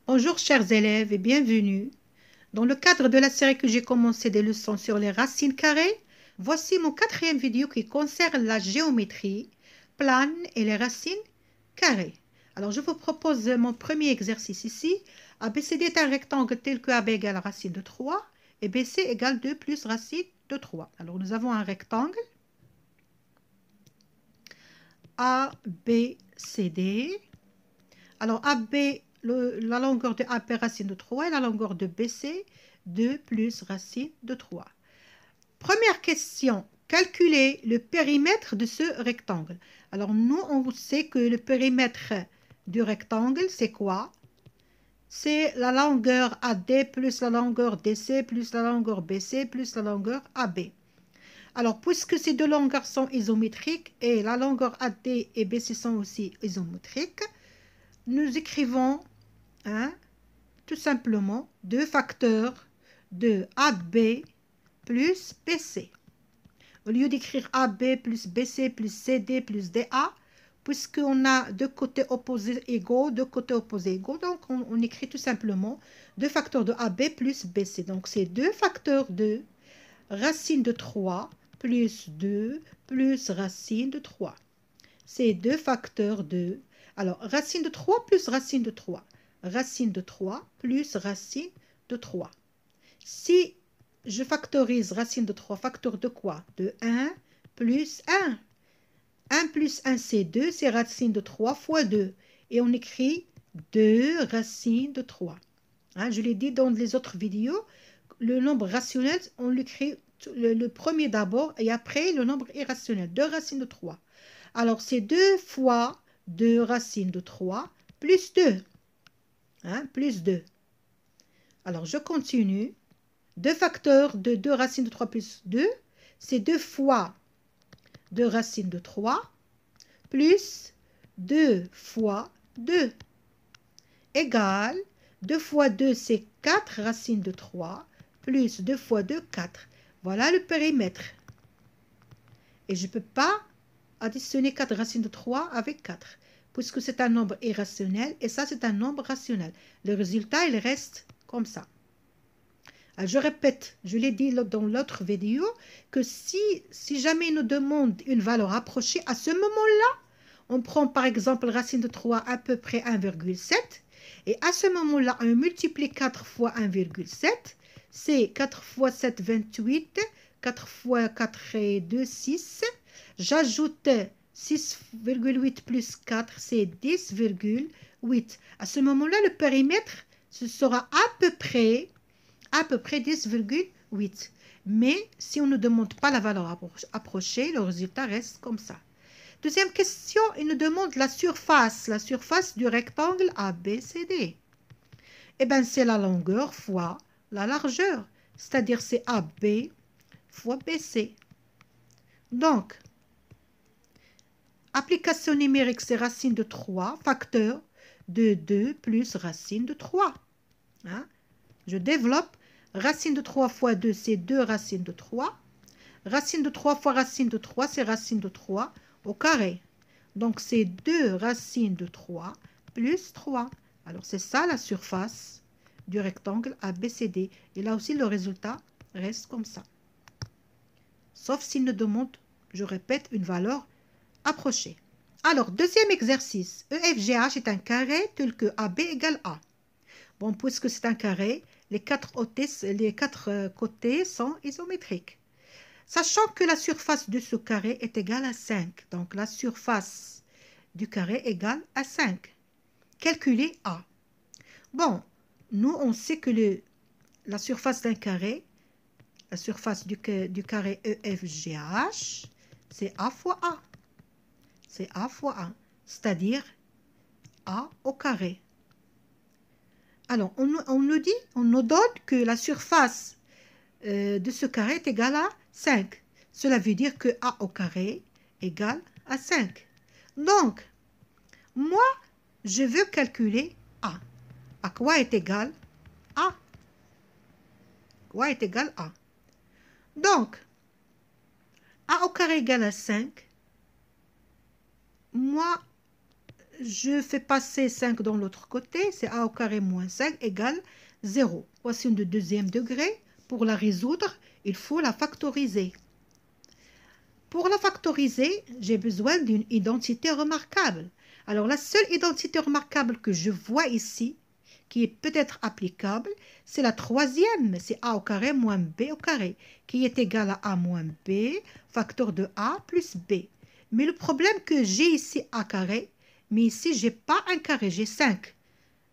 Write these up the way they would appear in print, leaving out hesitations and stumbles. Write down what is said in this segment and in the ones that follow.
Bonjour chers élèves et bienvenue. Dans le cadre de la série que j'ai commencé des leçons sur les racines carrées, voici mon quatrième vidéo qui concerne la géométrie plane et les racines carrées. Alors je vous propose mon premier exercice ici. ABCD est un rectangle tel que AB égale racine de 3 et BC égale 2 plus racine de 3. Alors nous avons un rectangle ABCD. Alors AB, la longueur de AB racine de 3 et la longueur de BC 2 plus racine de 3. Première question, calculer le périmètre de ce rectangle. Alors nous, on sait que le périmètre du rectangle, c'est quoi? C'est la longueur AD plus la longueur DC plus la longueur BC plus la longueur AB. Alors, puisque ces deux longueurs sont isométriques et la longueur AD et BC sont aussi isométriques, nous écrivons tout simplement 2 facteurs de AB plus BC. Au lieu d'écrire AB plus BC plus CD plus DA, puisqu'on a deux côtés opposés égaux, donc on écrit tout simplement 2 facteurs de AB plus BC. Donc c'est 2 facteurs de racine de 3 plus 2 plus racine de 3. C'est 2 facteurs de... Alors, racine de 3 plus racine de 3. Racine de 3 plus racine de 3. Si je factorise racine de 3, facteur de quoi? De 1 plus 1. 1 plus 1, c'est 2, c'est racine de 3 fois 2. Et on écrit 2 racines de 3. Je l'ai dit dans les autres vidéos, le nombre rationnel, on l'écrit le premier d'abord et après le nombre irrationnel, 2 racines de 3. Alors, c'est 2 fois 2 racines de 3 plus 2. Plus 2. Alors, je continue. 2 facteurs de 2 racines de 3 plus 2, c'est 2 fois 2 racines de 3 plus 2 fois 2 égale 2 fois 2, c'est 4 racines de 3 plus 2 fois 2, 4. Voilà le périmètre. Et je ne peux pas additionner 4 racines de 3 avec 4, puisque c'est un nombre irrationnel et ça, c'est un nombre rationnel. Le résultat, il reste comme ça. Alors, je répète, je l'ai dit dans l'autre vidéo, que si jamais il nous demande une valeur approchée, à ce moment-là, on prend par exemple racine de 3 à peu près 1,7 et à ce moment-là, on multiplie 4 fois 1,7, c'est 4 fois 7, 28, 4 fois 4 et 2, 6. J'ajoute 6,8 plus 4, c'est 10,8. À ce moment-là, le périmètre, ce sera à peu près 10,8. Mais si on ne demande pas la valeur approchée, le résultat reste comme ça. Deuxième question, il nous demande la surface du rectangle ABCD. Eh bien, c'est la longueur fois la largeur, c'est-à-dire c'est AB fois BC. Donc, application numérique, c'est racine de 3, facteur de 2 plus racine de 3. Je développe. Racine de 3 fois 2, c'est 2 racines de 3. Racine de 3 fois racine de 3, c'est racine de 3 au carré. Donc, c'est 2 racines de 3 plus 3. Alors, c'est ça la surface du rectangle ABCD. Et là aussi, le résultat reste comme ça. Sauf s'il nous demande, je répète, une valeur approchée. Alors, deuxième exercice. EFGH est un carré tel que AB égale A. Bon, puisque c'est un carré, les quatre côtés sont isométriques. Sachant que la surface de ce carré est égale à 5. Donc, la surface du carré égale à 5. Calculez A. Bon, nous, on sait que la surface d'un carré, la surface du carré EFGH, c'est A fois A. C'est A fois A, c'est-à-dire A au carré. Alors, on nous donne que la surface de ce carré est égale à 5. Cela veut dire que A au carré égale à 5. Donc, moi, je veux calculer A. À quoi est égal A? Quoi est égal A? Donc, A au carré égale à 5. Moi, je fais passer 5 dans l'autre côté, c'est a au carré moins 5 égale 0. Équation de deuxième degré. Pour la résoudre, il faut la factoriser. Pour la factoriser, j'ai besoin d'une identité remarquable. Alors, la seule identité remarquable que je vois ici, qui est peut-être applicable, c'est la troisième, c'est a au carré moins b au carré, qui est égal à a moins b, facteur de a plus b. Mais le problème que j'ai ici a carré, mais ici, je n'ai pas un carré, j'ai 5.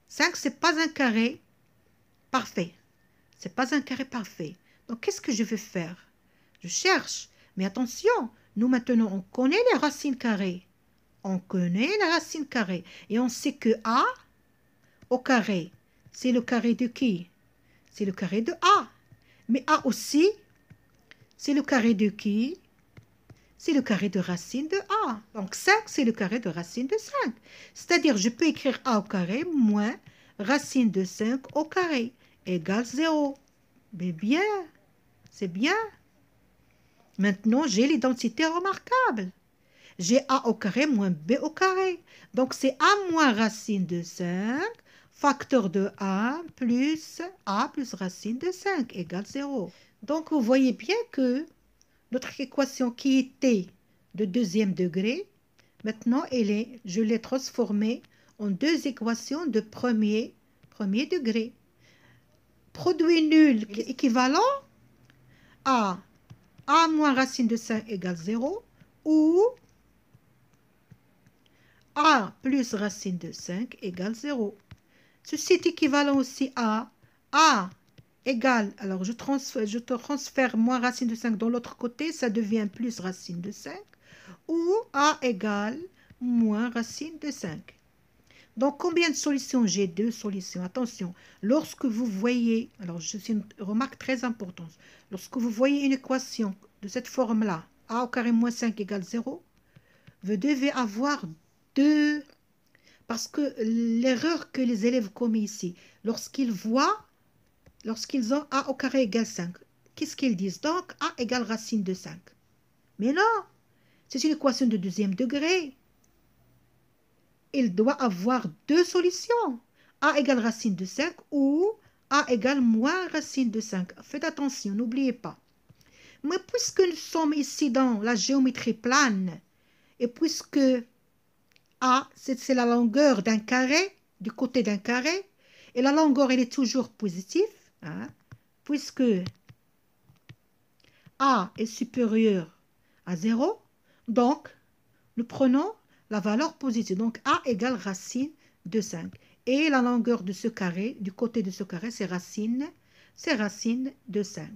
5, ce n'est pas un carré parfait. Ce n'est pas un carré parfait. Donc, qu'est-ce que je vais faire? Je cherche. Mais attention, nous maintenant, on connaît les racines carrées. On connaît les racines carrées. Et on sait que a au carré, c'est le carré de qui? C'est le carré de a. Mais a aussi, c'est le carré de qui? C'est le carré de racine de a. Donc 5, c'est le carré de racine de 5. C'est-à-dire, je peux écrire a au carré moins racine de 5 au carré égale 0. Mais bien, c'est bien. Maintenant, j'ai l'identité remarquable. J'ai a au carré moins b au carré. Donc, c'est a moins racine de 5, facteur de a plus racine de 5 égale 0. Donc, vous voyez bien que notre équation qui était de deuxième degré, maintenant, je l'ai transformée en deux équations de premier degré. Produit nul équivalent à a moins racine de 5 égale 0 ou a plus racine de 5 égale 0. Ceci est équivalent aussi à a égale, alors je transfère moins racine de 5 dans l'autre côté, ça devient plus racine de 5, ou a égale moins racine de 5. Donc, combien de solutions? J'ai deux solutions. Attention, lorsque vous voyez, alors c'est une remarque très importante, lorsque vous voyez une équation de cette forme-là, a au carré moins 5 égale 0, vous devez avoir deux, parce que l'erreur que les élèves commettent ici, lorsqu'ils ont a au carré égale 5, qu'est-ce qu'ils disent? Donc, a égale racine de 5. Mais non, c'est une équation de deuxième degré. Il doit avoir deux solutions. A égale racine de 5 ou a égale moins racine de 5. Faites attention, n'oubliez pas. Mais puisque nous sommes ici dans la géométrie plane, et puisque A, c'est la longueur d'un carré, du côté d'un carré, et la longueur, elle est toujours positive, hein, puisque A est supérieur à 0, donc nous prenons la valeur positive. Donc A égale racine de 5. Et la longueur de ce carré, du côté de ce carré, c'est racine de 5.